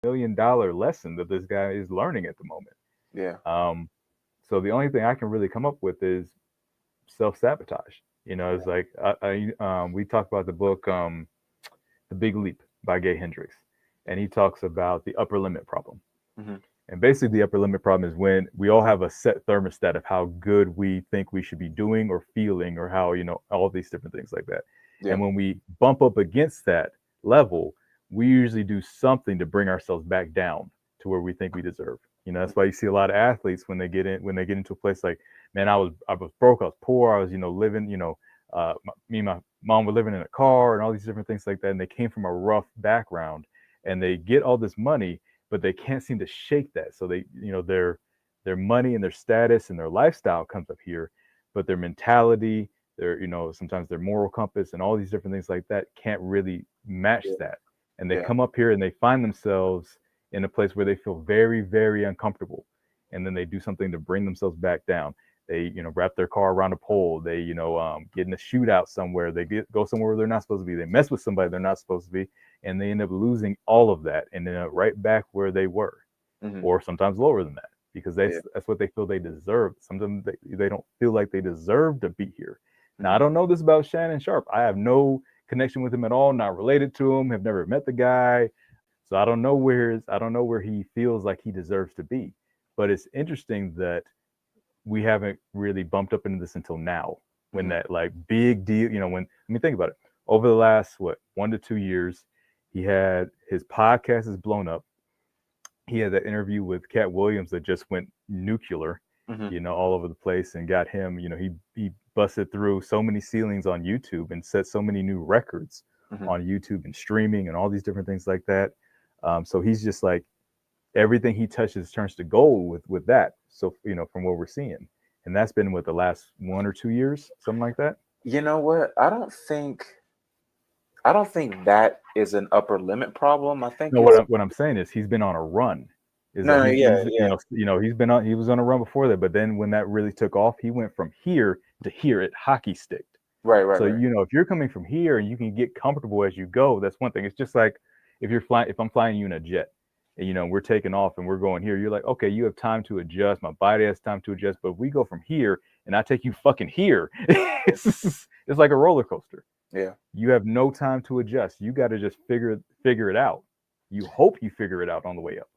$1 million lesson that this guy is learning at the moment. Yeah. Um, so the only thing I can really come up with is self-sabotage. It's Yeah. like we talked about the book The Big Leap by Gay Hendricks, and he talks about the upper limit problem. Hmm. And basically, the upper limit problem is when we all have a set thermostat of how good we think we should be doing or feeling, or how, all these different things like that. Yeah. And when we bump up against that level, we usually do something to bring ourselves back down to where we think we deserve. That's why you see a lot of athletes when they get into a place like, man, I was broke, I was poor, I was, living, me and my mom were living in a car and all these different things like that. And they came from a rough background, and they get all this money, but they can't seem to shake that. So they, their money and their status and their lifestyle comes up here, but their mentality, their, sometimes their moral compass and all these different things like that can't really match Yeah. that. And they Yeah. come up here and they find themselves in a place where they feel very, very uncomfortable. And then they do something to bring themselves back down. They, wrap their car around a pole. They, get in a shootout somewhere. They go somewhere where they're not supposed to be. They mess with somebody they're not supposed to be, and they end up losing all of that and end up right back where they were, Hmm. or sometimes lower than that, because Yeah. that's what they feel they deserve. Sometimes they don't feel like they deserve to be here. Now, I Hmm. don't know this about Shannon Sharpe. I have no connection with him at all, not related to him, have never met the guy. So I don't know where he feels like he deserves to be. But it's interesting that we haven't really bumped up into this until now, when Hmm. that like big deal, when, I mean, think about it. Over the last, what, 1 to 2 years, he had his podcast has blown up. He had that interview with Cat Williams that just went nuclear, Hmm. all over the place, and got him, he busted through so many ceilings on YouTube and set so many new records Hmm. on YouTube and streaming and all these different things like that. So he's just like, everything he touches turns to gold with that. So, from what we're seeing, and that's been with the last 1 or 2 years, something like that. You know what? I don't think that is an upper limit problem. I think No, it's what I'm saying is he's been on a run. Is no, that no, yeah, he's yeah. he was on a run before that, but then when that really took off, he went from here to here. It hockey sticked. Right, right, So, right. if you're coming from here and you can get comfortable as you go, that's one thing. It's just like if I'm flying you in a jet and, we're taking off and we're going here, you're like, okay, you have time to adjust. My body has time to adjust. But if we go from here and I take you fucking here, it's like a roller coaster. Yeah. You have no time to adjust. You got to just figure it out. You hope you figure it out on the way up.